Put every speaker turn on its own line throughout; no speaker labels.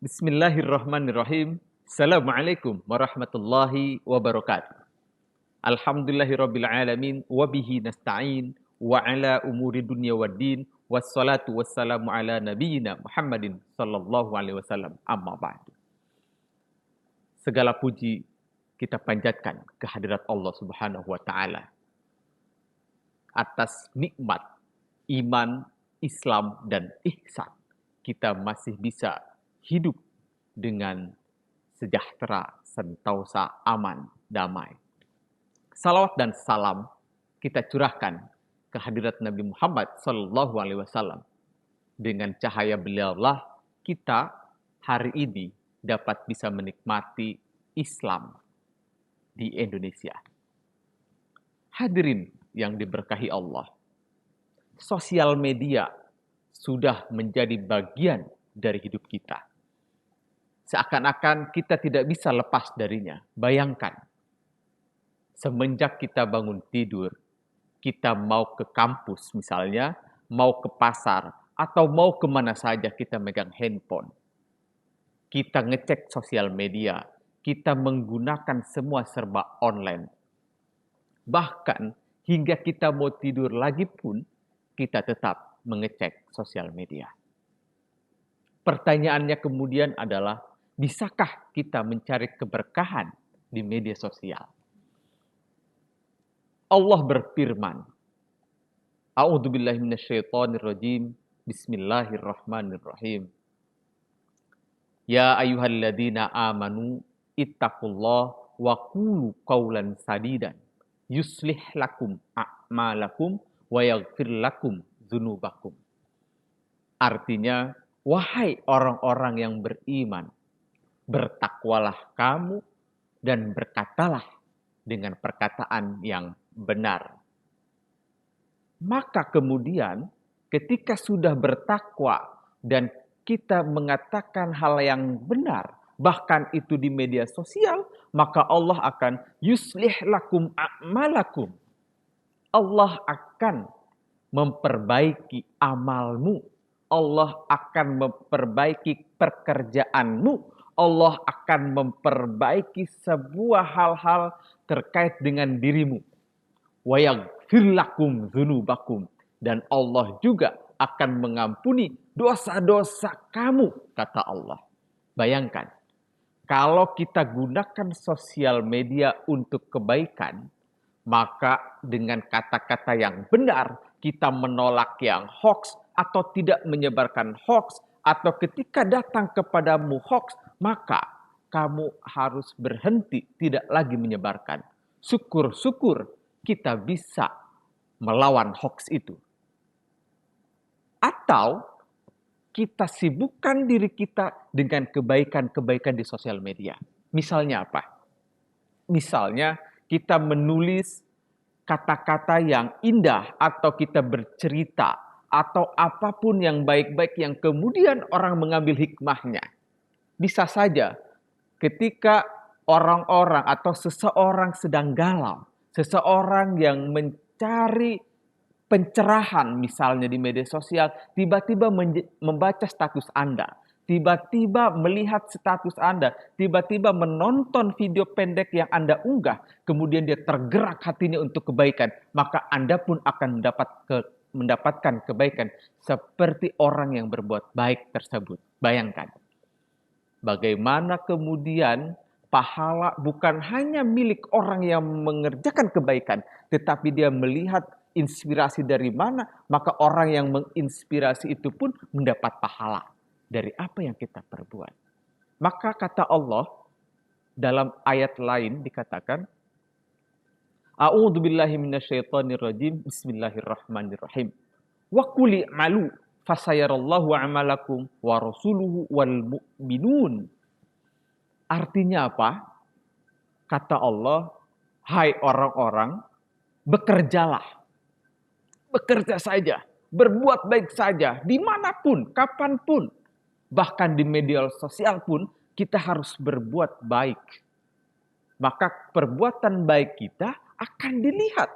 Bismillahirrahmanirrahim. Assalamualaikum warahmatullahi wabarakatuh. Alhamdulillahirabbil alamin wa bihi nasta'in wa ala umuri dunya waddin wassalatu wassalamu ala nabiyyina Muhammadin sallallahu alaihi wasallam. Amma ba'du. Segala puji kita panjatkan kehadirat Allah Subhanahu wa taala atas nikmat iman, Islam dan ihsan. Kita masih bisa hidup dengan sejahtera, sentosa, aman, damai. Salawat dan salam kita curahkan ke hadirat Nabi Muhammad Sallallahu Alaihi Wasallam. Dengan cahaya beliaulah kita hari ini dapat bisa menikmati Islam di Indonesia. Hadirin yang diberkahi Allah, sosial media sudah menjadi bagian dari hidup kita. Seakan-akan kita tidak bisa lepas darinya. Bayangkan, semenjak kita bangun tidur, kita mau ke kampus misalnya, mau ke pasar, atau mau kemana saja kita megang handphone. Kita ngecek sosial media, kita menggunakan semua serba online. Bahkan hingga kita mau tidur lagi pun, kita tetap mengecek sosial media. Pertanyaannya kemudian adalah, bisakah kita mencari keberkahan di media sosial? Allah berfirman, A'udzubillahi minasyaitonirrajim, Bismillahirrahmanirrahim. Ya ayyuhalladzina amanu ittaqullah wa qulu qawlan sadidan yuslih lakum a'malakum wa yaghfir lakum dzunubakum. Artinya, wahai orang-orang yang beriman, bertakwalah kamu dan berkatalah dengan perkataan yang benar. Maka kemudian ketika sudah bertakwa dan kita mengatakan hal yang benar, bahkan itu di media sosial, maka Allah akan yuslih lakum a'malakum. Allah akan memperbaiki amalmu. Allah akan memperbaiki pekerjaanmu. Allah akan memperbaiki sebuah hal-hal terkait dengan dirimu. Wa yaghfir lakum dzunubakum, dan Allah juga akan mengampuni dosa-dosa kamu, kata Allah. Bayangkan, kalau kita gunakan sosial media untuk kebaikan, maka dengan kata-kata yang benar, kita menolak yang hoax atau tidak menyebarkan hoax, atau ketika datang kepadamu hoax, maka kamu harus berhenti, tidak lagi menyebarkan. Syukur-syukur kita bisa melawan hoax itu. Atau kita sibukkan diri kita dengan kebaikan-kebaikan di sosial media. Misalnya apa? Misalnya kita menulis kata-kata yang indah, atau kita bercerita, atau apapun yang baik-baik yang kemudian orang mengambil hikmahnya. Bisa saja ketika orang-orang atau seseorang sedang galau, seseorang yang mencari pencerahan misalnya di media sosial, tiba-tiba membaca status Anda, tiba-tiba melihat status Anda, tiba-tiba menonton video pendek yang Anda unggah, kemudian dia tergerak hatinya untuk kebaikan, maka Anda pun akan mendapatkan kebaikan seperti orang yang berbuat baik tersebut. Bayangkan, bagaimana kemudian pahala bukan hanya milik orang yang mengerjakan kebaikan, tetapi dia melihat inspirasi dari mana, maka orang yang menginspirasi itu pun mendapat pahala dari apa yang kita perbuat. Maka kata Allah dalam ayat lain dikatakan, A'udzubillahi minasyaitonirrajim, Bismillahirrahmanirrahim. Wa qul i'malu fasayarallahu a'malakum wa rasuluhu wal mu'minun. Artinya apa? Kata Allah, hai orang-orang, bekerjalah. Bekerja saja, berbuat baik saja, dimanapun, kapanpun. Bahkan di media sosial pun kita harus berbuat baik. Maka perbuatan baik kita akan dilihat.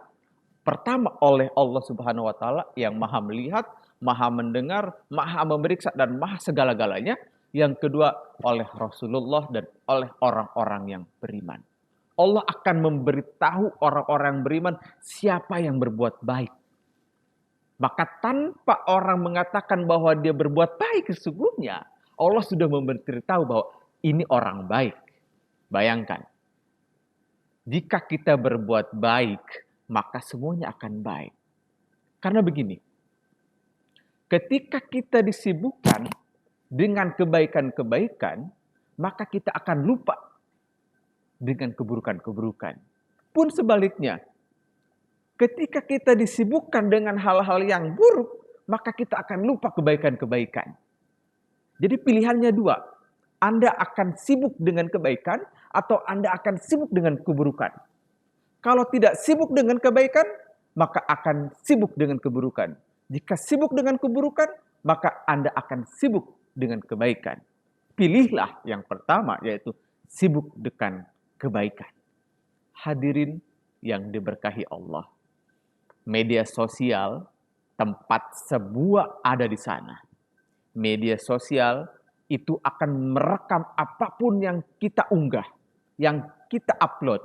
Pertama oleh Allah Subhanahu wa Ta'ala yang maha melihat, maha mendengar, maha memeriksa, dan maha segala-galanya. Yang kedua, oleh Rasulullah dan oleh orang-orang yang beriman. Allah akan memberitahu orang-orang beriman siapa yang berbuat baik. Maka tanpa orang mengatakan bahwa dia berbuat baik sesungguhnya, Allah sudah memberitahu bahwa ini orang baik. Bayangkan, jika kita berbuat baik, maka semuanya akan baik. Karena begini, ketika kita disibukkan dengan kebaikan-kebaikan, maka kita akan lupa dengan keburukan-keburukan. Pun sebaliknya, ketika kita disibukkan dengan hal-hal yang buruk, maka kita akan lupa kebaikan-kebaikan. Jadi pilihannya dua. Anda akan sibuk dengan kebaikan atau Anda akan sibuk dengan keburukan. Kalau tidak sibuk dengan kebaikan, maka akan sibuk dengan keburukan. Jika sibuk dengan keburukan, maka Anda akan sibuk dengan kebaikan. Pilihlah yang pertama, yaitu sibuk dengan kebaikan. Hadirin yang diberkahi Allah. Media sosial, tempat sebuah ada di sana. Media sosial itu akan merekam apapun yang kita unggah, yang kita upload.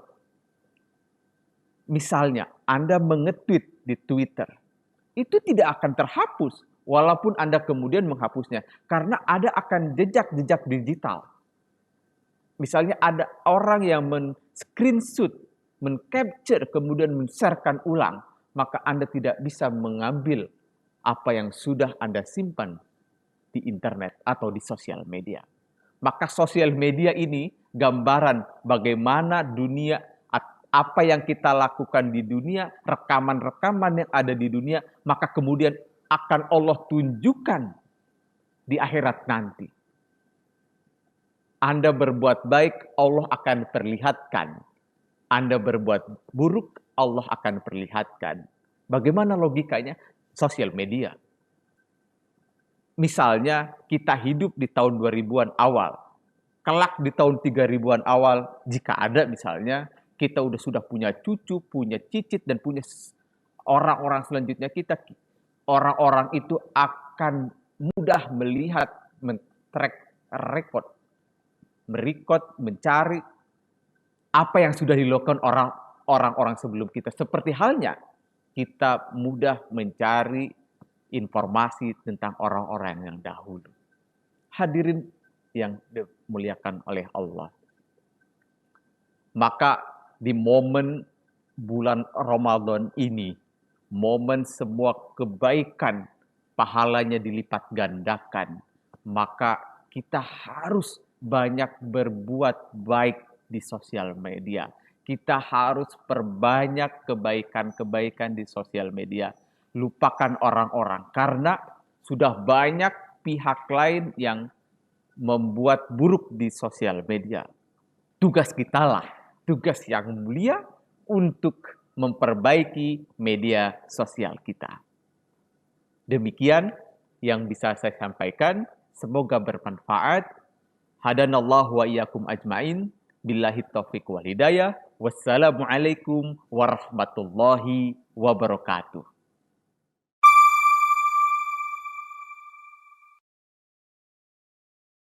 Misalnya, Anda menge-tweet di Twitter. Itu tidak akan terhapus, walaupun Anda kemudian menghapusnya. Karena ada akan jejak-jejak digital. Misalnya ada orang yang men-screenshot, men-capture, kemudian men-sharekan ulang. Maka Anda tidak bisa mengambil apa yang sudah Anda simpan di internet atau di sosial media. Maka sosial media ini gambaran bagaimana dunia, apa yang kita lakukan di dunia, rekaman-rekaman yang ada di dunia, maka kemudian akan Allah tunjukkan di akhirat nanti. Anda berbuat baik, Allah akan perlihatkan. Anda berbuat buruk, Allah akan perlihatkan. Bagaimana logikanya? Sosial media. Misalnya kita hidup di tahun 2000-an awal. Kelak di tahun 3000-an awal, jika ada misalnya, kita sudah punya cucu, punya cicit, dan punya orang-orang selanjutnya kita. Orang-orang itu akan mudah melihat, men-track record, merekod, mencari apa yang sudah dilakukan orang-orang sebelum kita. Seperti halnya kita mudah mencari informasi tentang orang-orang yang dahulu. Hadirin yang dimuliakan oleh Allah. Maka di momen bulan Ramadan ini, momen semua kebaikan pahalanya dilipat gandakan, maka kita harus banyak berbuat baik di sosial media. Kita harus perbanyak kebaikan-kebaikan di sosial media. Lupakan orang-orang, karena sudah banyak pihak lain yang membuat buruk di sosial media. Tugas kita lah, tugas yang mulia untuk memperbaiki media sosial kita. Demikian yang bisa saya sampaikan, semoga bermanfaat. Hadanallahu wa iyyakum ajmain. Billahi taufiq wal hidayah. Wassalamualaikum warahmatullahi wabarakatuh.